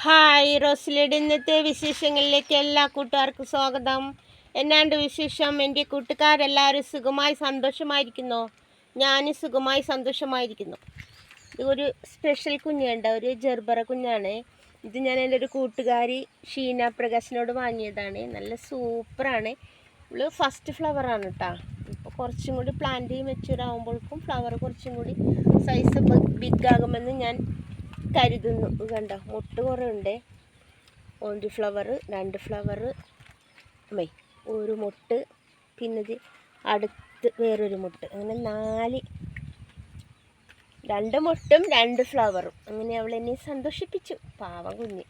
Hi റോസ്ലിയുടെ ഇന്നത്തെ വിശേഷങ്ങളിലേക്ക് എല്ലാ കൂട്ടുകാർക്കും സ്വാഗതം. എന്നാണ്ട് വിശേഷം? എൻ്റെ കൂട്ടുകാരെല്ലാവരും സുഖമായി സന്തോഷമായിരിക്കുന്നു. ഞാനും സുഖമായി സന്തോഷമായിരിക്കുന്നു. ഇത് ഒരു സ്പെഷ്യൽ കുഞ്ഞുണ്ട്, ഒരു ജെർബറ കുഞ്ഞാണ്. ഇത് ഞാൻ എൻ്റെ ഒരു കൂട്ടുകാരി ഷീന പ്രകാശിനോട് വാങ്ങിയതാണ്. നല്ല സൂപ്പറാണ്. ഇവള് ഫസ്റ്റ് ഫ്ലവറാണ് കേട്ടോ. ഇപ്പോൾ കുറച്ചും കൂടി പ്ലാന്റ് മെച്ചൂറാകുമ്പോഴേക്കും ഫ്ലവർ കുറച്ചും കൂടി സൈസ് ബിഗ് ആകുമെന്ന് ഞാൻ കരുതുന്നു. കണ്ടോ, മുട്ട് കുറേ ഉണ്ട്. ഒരു ഫ്ലവർ, രണ്ട് ഫ്ലവർ, ഒരു മുട്ട്, പിന്നെ ഇത് അടുത്ത് വേറൊരു മുട്ട്, അങ്ങനെ രണ്ട് മുട്ടും രണ്ട് ഫ്ലവറും. അങ്ങനെ അവൾ എന്നെ സന്തോഷിപ്പിച്ചു. പാവം കുഞ്ഞ്.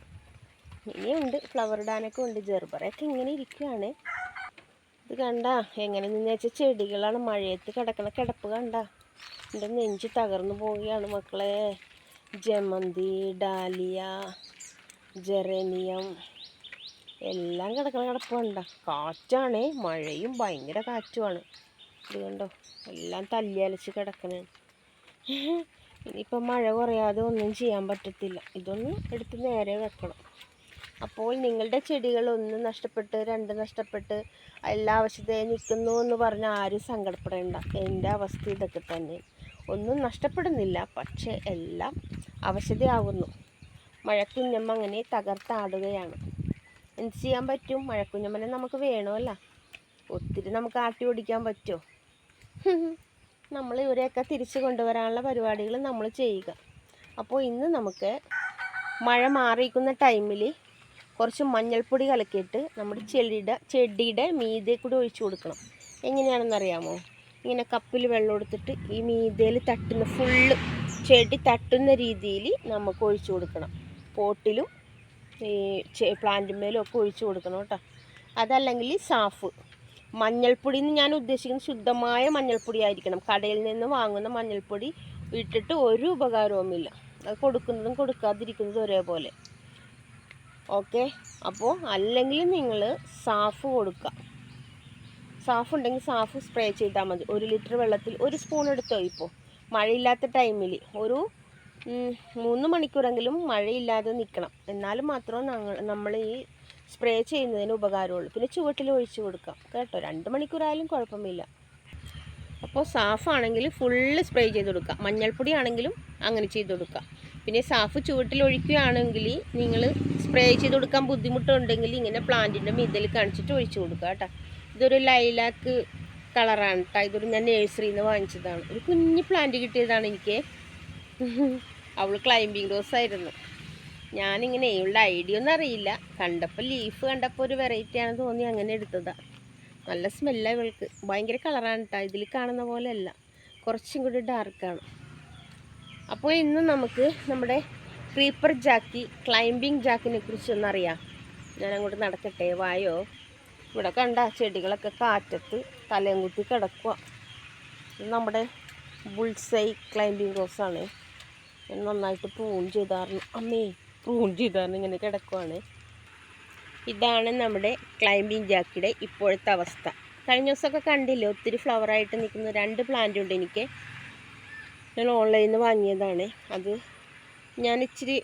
ഇനിയുണ്ട് ഫ്ലവർ ഇടാനൊക്കെ ഉണ്ട്. ജെർബറയൊക്കെ ഇങ്ങനെ ഇരിക്കുകയാണ്. ഇത് കണ്ട എങ്ങനെ നിന്ന് വെച്ചാൽ ചെടികളാണ് മഴയത്ത് കിടക്കണ കിടപ്പ്. കണ്ട എൻ്റെ നെഞ്ച് തകർന്നു പോവുകയാണ് മക്കളെ. ജമന്തി, ഡാലിയ, ജെറേനിയം എല്ലാം കിടക്കണ കിടപ്പ് കണ്ട. കാറ്റാണ്, മഴയും ഭയങ്കര കാറ്റുമാണ്. ഇത് കണ്ടോ, എല്ലാം തല്ലിയലച്ച് കിടക്കണേ. ഇനിയിപ്പോൾ മഴ കുറയാതെ ഒന്നും ചെയ്യാൻ പറ്റത്തില്ല. ഇതൊന്ന് എടുത്ത് നേരെ വെക്കണം. അപ്പോൾ നിങ്ങളുടെ ചെടികൾ ഒന്ന് നഷ്ടപ്പെട്ട്, രണ്ട് നഷ്ടപ്പെട്ട്, എല്ലാ ആവശ്യത്തെയും നിൽക്കുന്നു എന്ന് പറഞ്ഞാൽ ആരും സങ്കടപ്പെടേണ്ട. എൻ്റെ അവസ്ഥ ഇതൊക്കെ തന്നെ. ഒന്നും നഷ്ടപ്പെടുന്നില്ല, പക്ഷേ എല്ലാം അവശതയാകുന്നു. മഴക്കുഞ്ഞമ്മ അങ്ങനെ തകർത്താടുകയാണ്. എന്ത് ചെയ്യാൻ പറ്റും? മഴക്കുഞ്ഞമ്മനെ നമുക്ക് വേണമല്ല. ഒത്തിരി നമുക്ക് ആട്ടി ഓടിക്കാൻ പറ്റുമോ? നമ്മൾ ഇവരെയൊക്കെ തിരിച്ചു കൊണ്ടുവരാനുള്ള പരിപാടികൾ നമ്മൾ ചെയ്യുക. അപ്പോൾ ഇന്ന് നമുക്ക് മഴ മാറിയിരിക്കുന്ന ടൈമിൽ കുറച്ച് മഞ്ഞൾപ്പൊടി കലക്കിയിട്ട് നമ്മുടെ ചെടിയുടെ മീതെ കൂടി ഒഴിച്ചു കൊടുക്കണം. എങ്ങനെയാണെന്നറിയാമോ? ഇങ്ങനെ കപ്പിൽ വെള്ളം എടുത്തിട്ട് ഈ മീതയിൽ തട്ടുന്ന ഫുള്ള് ചെടി തട്ടുന്ന രീതിയിൽ നമുക്ക് ഒഴിച്ചു കൊടുക്കണം. പോട്ടിലും ഈ പ്ലാന്റിന്മേലും ഒക്കെ ഒഴിച്ചു കൊടുക്കണം കേട്ടോ. അതല്ലെങ്കിൽ സാഫ് മഞ്ഞൾപ്പൊടി എന്ന് ഞാൻ ഉദ്ദേശിക്കുന്നത് ശുദ്ധമായ മഞ്ഞൾപ്പൊടി ആയിരിക്കണം. കടയിൽ നിന്ന് വാങ്ങുന്ന മഞ്ഞൾപ്പൊടി ഇട്ടിട്ട് ഒരു ഉപകാരവുമില്ല. അത് കൊടുക്കുന്നതും കൊടുക്കാതിരിക്കുന്നതും ഒരേപോലെ. ഓക്കെ, അപ്പോൾ അല്ലെങ്കിൽ നിങ്ങൾ സാഫ് കൊടുക്കുക. സാഫ് ഉണ്ടെങ്കിൽ സാഫ് സ്പ്രേ ചെയ്താൽ മതി. 1 ലിറ്റർ വെള്ളത്തിൽ 1 സ്പൂൺ എടുത്തോ. ഇപ്പോൾ മഴയില്ലാത്ത ടൈമിൽ ഒരു 3 മണിക്കൂറെങ്കിലും മഴയില്ലാതെ നിൽക്കണം. എന്നാലും മാത്രം നമ്മൾ ഈ സ്പ്രേ ചെയ്യുന്നതിന് ഉപകാരമുള്ളൂ. പിന്നെ ചുവട്ടിൽ ഒഴിച്ചു കൊടുക്കാം കേട്ടോ. 2 മണിക്കൂറായാലും കുഴപ്പമില്ല. അപ്പോൾ സാഫാണെങ്കിൽ ഫുള്ള് സ്പ്രേ ചെയ്ത് കൊടുക്കുക. മഞ്ഞൾപ്പൊടി ആണെങ്കിലും അങ്ങനെ ചെയ്ത് കൊടുക്കുക. പിന്നെ സാഫ് ചുവട്ടിൽ ഒഴിക്കുകയാണെങ്കിൽ നിങ്ങൾ സ്പ്രേ ചെയ്ത് കൊടുക്കാൻ ബുദ്ധിമുട്ടുണ്ടെങ്കിൽ ഇങ്ങനെ പ്ലാന്റിൻ്റെ മിതൽ കാണിച്ചിട്ട് ഒഴിച്ചു കൊടുക്കുക കേട്ടോ. ഇതൊരു ലൈലാക്ക് കളറാണ് കേട്ടോ. ഇതൊരു ഞാൻ നേഴ്സറിയിൽ നിന്ന് വാങ്ങിച്ചതാണ്. ഒരു കുഞ്ഞ് പ്ലാന്റ് കിട്ടിയതാണ് എനിക്ക്. അവൾ ക്ലൈമ്പിംഗ് റോസ് ആയിരുന്നു. ഞാനിങ്ങനെ ഇവളുടെ ഐഡിയ ഒന്നും അറിയില്ല. കണ്ടപ്പോൾ ലീഫ് കണ്ടപ്പോൾ ഒരു വെറൈറ്റി ആണെന്ന് തോന്നി അങ്ങനെ എടുത്തതാണ്. നല്ല സ്മെല്ലാണ് ഇവൾക്ക്. ഭയങ്കര കളറാണ് കേട്ടോ. ഇതിൽ കാണുന്ന പോലെ അല്ല, കുറച്ചും കൂടി ഡാർക്കാണ്. അപ്പോൾ ഇന്ന് നമുക്ക് നമ്മുടെ ക്രീപ്പർ ജാക്കി, ക്ലൈമ്പിംഗ് ജാക്കിനെ കുറിച്ചൊന്നറിയാം. ഞാൻ അങ്ങോട്ട് നടക്കട്ടെ, വായോ. ഇവിടെ കണ്ട ചെടികളൊക്കെ കാറ്റത്ത് തലയും കുത്തി കിടക്കുക. ഇത് നമ്മുടെ ബുൾസൈ ക്ലൈമ്പിംഗ് റോസാണ്. നന്നായിട്ട് പ്രൂൺ ചെയ്തായിരുന്നു ഇങ്ങനെ കിടക്കുവാണ്. ഇതാണ് നമ്മുടെ ക്ലൈമ്പിംഗ് ജാക്കിയുടെ ഇപ്പോഴത്തെ അവസ്ഥ. കഴിഞ്ഞ ദിവസമൊക്കെ കണ്ടില്ലേ, ഒത്തിരി ഫ്ലവറായിട്ട് നിൽക്കുന്ന 2 പ്ലാന്റ് ഉണ്ട് എനിക്ക്. ഞാൻ ഓൺലൈനിൽ നിന്ന് വാങ്ങിയതാണ്. അത് ഞാൻ ഇച്ചിരി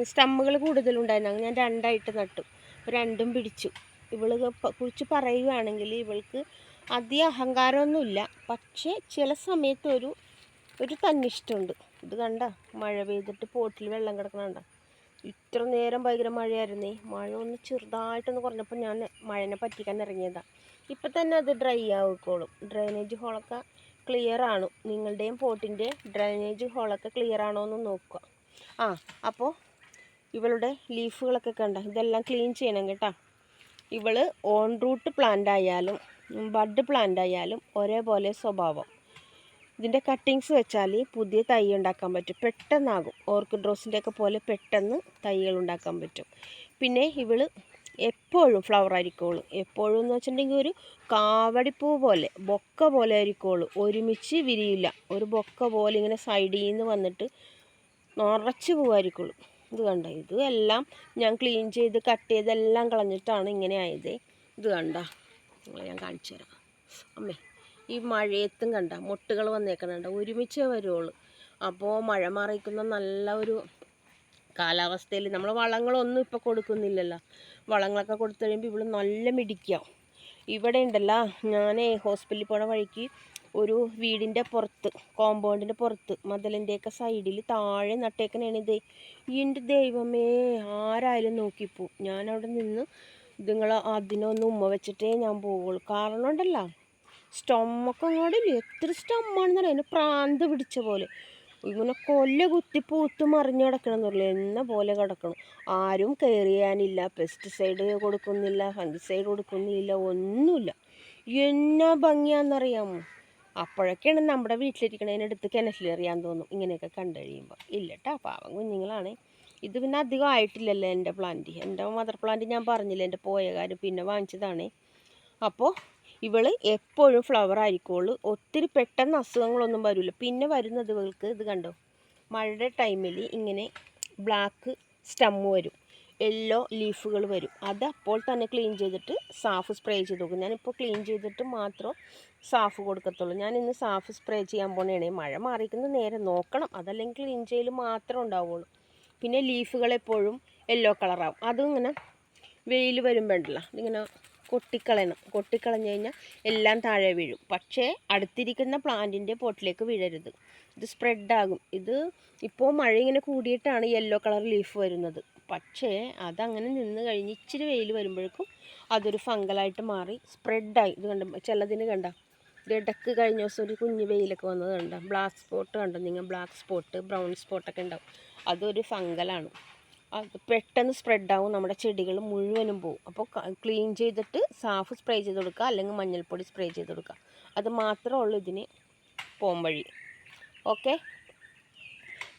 സ്റ്റമ്മുകൾ കൂടുതലുണ്ടായിരുന്നു. ഞാൻ 2ആയിട്ട് നട്ടു. 2ഉം പിടിച്ചു. കുറിച്ച് പറയുകയാണെങ്കിൽ ഇവൾക്ക് അധികം അഹങ്കാരമൊന്നുമില്ല, പക്ഷേ ചില സമയത്ത് ഒരു തന്നിഷ്ടമുണ്ട്. ഇത് കണ്ട, മഴ പെയ്തിട്ട് പോട്ടിൽ വെള്ളം കിടക്കണണ്ട. ഇത്ര നേരം ഭയങ്കര മഴയായിരുന്നേ. മഴ ഒന്ന് ചെറുതായിട്ടൊന്ന് കുറഞ്ഞപ്പോൾ ഞാൻ മഴനെ പറ്റിക്കാൻ ഇറങ്ങിയതാണ്. ഇപ്പം തന്നെ അത് ഡ്രൈ ആയിക്കോളും. ഡ്രൈനേജ് ഹോളൊക്കെ ക്ലിയർ ആണ്. നിങ്ങളുടെയും പോട്ടിൻ്റെ ഡ്രൈനേജ് ഹോളൊക്കെ ക്ലിയർ ആണോ എന്ന് നോക്കുക. അപ്പോൾ ഇവളുടെ ലീഫുകളൊക്കെ കണ്ട, ഇതെല്ലാം ക്ലീൻ ചെയ്യണം കേട്ടോ. ഇവൾ ഓൺ റൂട്ട് പ്ലാന്റ് ആയാലും ബഡ് പ്ലാന്റ് ആയാലും ഒരേപോലെ സ്വഭാവം. ഇതിൻ്റെ കട്ടിങ്സ് വെച്ചാൽ പുതിയ തൈ ഉണ്ടാക്കാൻ പറ്റും. പെട്ടെന്നാകും. ഓർക്കിഡ് റോസിൻ്റെയൊക്കെ പോലെ പെട്ടെന്ന് തൈകൾ ഉണ്ടാക്കാൻ പറ്റും. പിന്നെ ഇവൾ എപ്പോഴും ഫ്ലവർ ആയിരിക്കുള്ളൂ. എപ്പോഴും എന്ന് വെച്ചിട്ടുണ്ടെങ്കിൽ ഒരു കാവടിപ്പൂ പോലെ, ബൊക്ക പോലെ ആയിരിക്കുള്ളൂ. ഒരുമിച്ച് വിരിയില്ല. ഒരു ബൊക്ക പോലെ ഇങ്ങനെ സൈഡിൽ നിന്ന് വന്നിട്ട് നിറച്ച് പൂവായിരിക്കുള്ളൂ. ഇത് കണ്ട, ഇത് എല്ലാം ഞാൻ ക്ലീൻ ചെയ്ത് കട്ട് ചെയ്തെല്ലാം കളഞ്ഞിട്ടാണ് ഇങ്ങനെ ആയത്. ഇത് കണ്ട, നിങ്ങളെ ഞാൻ കാണിച്ചു തരാം. അമ്മേ, ഈ മഴയത്തും കണ്ട മുട്ടുകൾ വന്നേക്കണുണ്ട്. ഒരുമിച്ചേ വരുള്ളൂ. അപ്പോൾ മഴ മാറിക്കുന്ന നല്ല ഒരു കാലാവസ്ഥയിൽ നമ്മൾ വളങ്ങളൊന്നും ഇപ്പോൾ കൊടുക്കുന്നില്ലല്ലോ. വളങ്ങളൊക്കെ കൊടുത്തു കഴിയുമ്പോൾ ഇവിടെ നല്ല മിടിക്കാവും. ഇവിടെ ഉണ്ടല്ലോ, ഞാൻ ഹോസ്പിറ്റലിൽ പോണ വഴിക്ക് ഒരു വീടിൻ്റെ പുറത്ത്, കോമ്പൗണ്ടിൻ്റെ പുറത്ത്, മതിലിൻ്റെയൊക്കെ സൈഡിൽ താഴെ നട്ടേക്കണേണിത്. എൻ്റെ ദൈവമേ, ആരായാലും നോക്കിപ്പോവും. ഞാനവിടെ നിന്ന് ഇതുങ്ങൾ അതിനൊന്ന് ഉമ്മ വെച്ചിട്ടേ ഞാൻ പോവുള്ളൂ. കാരണം ഉണ്ടല്ലോ, സ്റ്റൊമ്മൊക്കെ അങ്ങോട്ടില്ല, എത്ര സ്റ്റമ്മാണെന്ന് അറിയാം. അതിന് പ്രാന്ത് പിടിച്ച പോലെ ഇങ്ങനെ കൊല്ല കുത്തി പൂത്ത് മറിഞ്ഞ് കിടക്കണം പറയില്ല, എന്ന പോലെ കിടക്കണം. ആരും കെയർ ചെയ്യാനില്ല, പെസ്റ്റിസൈഡ് കൊടുക്കുന്നില്ല, ഫംഗിസൈഡ് കൊടുക്കുന്നില്ല, ഒന്നുമില്ല. എന്നാ ഭംഗിയാണെന്നറിയാമോ. അപ്പോഴൊക്കെയാണ് നമ്മുടെ വീട്ടിലിരിക്കണതിനടുത്ത് കിണറ്റിലെറിയാൻ തോന്നും ഇങ്ങനെയൊക്കെ കണ്ടു കഴിയുമ്പോൾ. ഇല്ല കേട്ടോ, പാവം കുഞ്ഞുങ്ങളാണ്. ഇത് പിന്നെ അധികം ആയിട്ടില്ലല്ലോ എൻ്റെ പ്ലാന്റ്. എൻ്റെ മദർ പ്ലാന്റ് ഞാൻ പറഞ്ഞില്ല, എൻ്റെ പോയ കാര്യം പിന്നെ വാങ്ങിച്ചതാണ്. അപ്പോൾ ഇവള് എപ്പോഴും ഫ്ലവർ ആയിരിക്കുള്ളൂ. ഒത്തിരി പെട്ടെന്ന് അസുഖങ്ങളൊന്നും വരില്ല. പിന്നെ വരുന്നത് ഇവൾക്ക് ഇത് കണ്ടോ, മഴയുടെ ടൈമിൽ ഇങ്ങനെ ബ്ലാക്ക് സ്റ്റമ്മ് വരും, യെല്ലോ ലീഫുകൾ വരും. അത് അപ്പോൾ തന്നെ ക്ലീൻ ചെയ്തിട്ട് സാഫ് സ്പ്രേ ചെയ്ത് കൊടുക്കും. ഞാനിപ്പോൾ ക്ലീൻ ചെയ്തിട്ട് മാത്രം സാഫ് കൊടുക്കത്തുള്ളൂ. ഞാൻ ഇന്ന് സാഫ് സ്പ്രേ ചെയ്യാൻ പോണേണേ. മഴ മാറിയിരിക്കുന്നത് നേരെ നോക്കണം, അതല്ലെങ്കിൽ ക്ലീൻ ചെയ്യൽ മാത്രമേ ഉണ്ടാവുള്ളൂ. പിന്നെ ലീഫുകൾ എപ്പോഴും യെല്ലോ കളറാവും. അതും ഇങ്ങനെ വെയിൽ വരുമ്പോഴല്ല ഇതിങ്ങനെ കൊട്ടിക്കളയണം. കൊട്ടിക്കളഞ്ഞു കഴിഞ്ഞാൽ എല്ലാം താഴെ വീഴും. പക്ഷേ അടുത്തിരിക്കുന്ന പ്ലാന്റിൻ്റെ പോട്ടിലേക്ക് വീഴരുത്, ഇത് സ്പ്രെഡാകും. ഇത് ഇപ്പോൾ മഴ ഇങ്ങനെ കൂടിയിട്ടാണ് യെല്ലോ കളർ ലീഫ് വരുന്നത്. പക്ഷേ അതങ്ങനെ നിന്ന് കഴിഞ്ഞ് ഇച്ചിരി വെയിൽ വരുമ്പോഴേക്കും അതൊരു ഫംഗലായിട്ട് മാറി സ്പ്രെഡായി. ഇത് കണ്ട, ചിലതിന് കണ്ട ഇടക്ക് കഴിഞ്ഞ ദിവസം ഒരു കുഞ്ഞ് വെയിലൊക്കെ വന്നത് കണ്ട, ബ്ലാക്ക് സ്പോട്ട് കണ്ടോ നിങ്ങൾ, ബ്ലാക്ക് സ്പോട്ട് ബ്രൗൺ സ്പോട്ടൊക്കെ ഉണ്ടാവും. അതൊരു ഫംഗലാണ്. അത് പെട്ടെന്ന് സ്പ്രെഡാവും, നമ്മുടെ ചെടികൾ മുഴുവനും പോവും. അപ്പോൾ ക്ലീൻ ചെയ്തിട്ട് സാഫ് സ്പ്രേ ചെയ്ത് കൊടുക്കുക, അല്ലെങ്കിൽ മഞ്ഞൾപ്പൊടി സ്പ്രേ ചെയ്ത് കൊടുക്കുക. അത് മാത്രമേ ഉള്ളൂ ഇതിന് പോംവഴി. ഓക്കെ.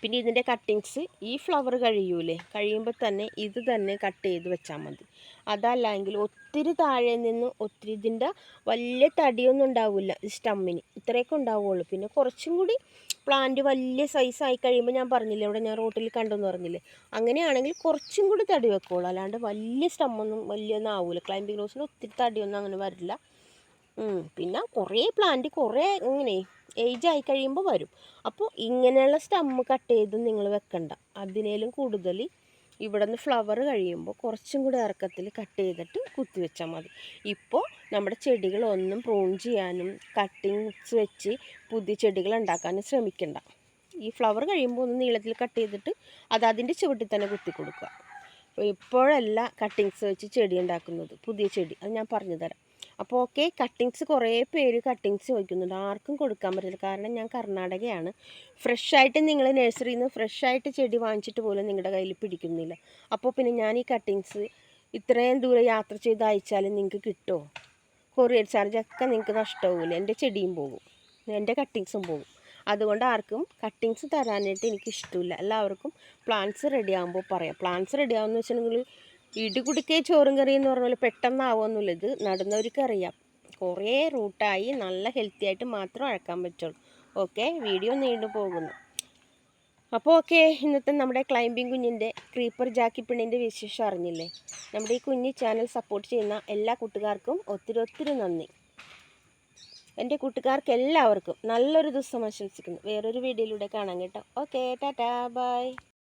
പിന്നെ ഇതിൻ്റെ കട്ടിങ്സ്, ഈ ഫ്ലവർ കഴിയുമ്പോൾ തന്നെ ഇത് തന്നെ കട്ട് ചെയ്ത് വെച്ചാൽ മതി. അതല്ലെങ്കിൽ ഒത്തിരി താഴെ നിന്ന് ഒത്തിരി ഇതിൻ്റെ വലിയ തടിയൊന്നും ഉണ്ടാവില്ല ഈ സ്റ്റമ്മിന്, ഇത്രയൊക്കെ ഉണ്ടാവുള്ളൂ. പിന്നെ കുറച്ചും കൂടി പ്ലാന്റ് വലിയ സൈസായി കഴിയുമ്പോൾ ഞാൻ പറഞ്ഞില്ലേ, ഇവിടെ ഞാൻ റോട്ടിൽ കണ്ടെന്ന് പറഞ്ഞില്ലേ, അങ്ങനെയാണെങ്കിൽ കുറച്ചും കൂടി തടി വെക്കുള്ളൂ. അല്ലാണ്ട് വലിയ സ്റ്റമ്മൊന്നും വലിയൊന്നും ആവില്ല. ക്ലൈംബിംഗ് റോസിന് ഒത്തിരി തടിയൊന്നും അങ്ങനെ വരില്ല. പിന്നെ കുറേ പ്ലാന്റ് കുറേ ഇങ്ങനെ ഏജ് ആയി കഴിയുമ്പോൾ വരും. അപ്പോൾ ഇങ്ങനെയുള്ള സ്റ്റമ്മ് കട്ട് ചെയ്ത് നിങ്ങൾ വെക്കണ്ട. അതിനേലും കൂടുതൽ ഇവിടെ നിന്ന് ഫ്ലവർ കഴിയുമ്പോൾ കുറച്ചും കൂടി ഇറക്കത്തിൽ കട്ട് ചെയ്തിട്ട് കുത്തി വെച്ചാൽ മതി. ഇപ്പോൾ നമ്മുടെ ചെടികളൊന്നും പ്രൂൺ ചെയ്യാനും കട്ടിങ്സ് വെച്ച് പുതിയ ചെടികൾ ഉണ്ടാക്കാനും ശ്രമിക്കണ്ട. ഈ ഫ്ലവർ കഴിയുമ്പോൾ ഒന്ന് നീളത്തിൽ കട്ട് ചെയ്തിട്ട് അത് അതിൻ്റെ ചുവട്ടിൽ തന്നെ കുത്തി കൊടുക്കുക. ഇപ്പോഴല്ല കട്ടിങ്സ് വെച്ച് ചെടി ഉണ്ടാക്കുന്നത്, പുതിയ ചെടി, അത് ഞാൻ പറഞ്ഞു തരാം. അപ്പോൾ ഓക്കെ, കട്ടിങ്സ് കുറേ പേര് കട്ടിങ്സ് ചോദിക്കുന്നുണ്ട്. ആർക്കും കൊടുക്കാൻ പറ്റില്ല, കാരണം ഞാൻ കർണാടകയാണ്. ഫ്രഷായിട്ട് നിങ്ങൾ നഴ്സറിയിൽ നിന്ന് ഫ്രഷായിട്ട് ചെടി വാങ്ങിച്ചിട്ട് പോലും നിങ്ങളുടെ കയ്യിൽ പിടിക്കുന്നില്ല. അപ്പോൾ പിന്നെ ഞാൻ ഈ കട്ടിങ്സ് ഇത്രയും ദൂരം യാത്ര ചെയ്ത് അയച്ചാലും നിങ്ങൾക്ക് കിട്ടുമോ? കൊറിയർ ചാർജൊക്കെ നിങ്ങൾക്ക് നഷ്ടമാവില്ല. എൻ്റെ ചെടിയും പോകും, എൻ്റെ കട്ടിങ്സും പോകും. അതുകൊണ്ട് ആർക്കും കട്ടിങ്സ് തരാനായിട്ട് എനിക്കിഷ്ടമില്ല. എല്ലാവർക്കും പ്ലാന്റ്സ് റെഡി ആകുമ്പോൾ പറയാം. പ്ലാന്റ്സ് റെഡി ആകുമെന്ന് വെച്ചിട്ടുണ്ടെങ്കിൽ ഇടികുടിക്കേ ചോറും കറി എന്ന് പറഞ്ഞ പോലെ പെട്ടെന്നാവുമെന്നില്ല. ഇത് നടുന്നവർക്ക് അറിയാം. കുറേ റൂട്ടായി നല്ല ഹെൽത്തി ആയിട്ട് മാത്രം അഴക്കാൻ പറ്റുള്ളൂ. ഓക്കെ, വീഡിയോ നീണ്ടു പോകുന്നു. അപ്പോൾ ഓക്കെ, ഇന്നത്തെ നമ്മുടെ ക്ലൈംബിംഗ് കുഞ്ഞിൻ്റെ ക്രീപ്പർ ജാക്കിപ്പിണ്ണിൻ്റെ വിശേഷം അറിഞ്ഞില്ലേ? നമ്മുടെ ഈ കുഞ്ഞി ചാനൽ സപ്പോർട്ട് ചെയ്യുന്ന എല്ലാ കൂട്ടുകാർക്കും ഒത്തിരി ഒത്തിരി നന്ദി. എൻ്റെ കൂട്ടുകാർക്ക് എല്ലാവർക്കും നല്ലൊരു ദിവസം ആശംസിക്കുന്നു. വേറൊരു വീഡിയോയിലൂടെ കാണാം കേട്ടോ. Okay, tata, by.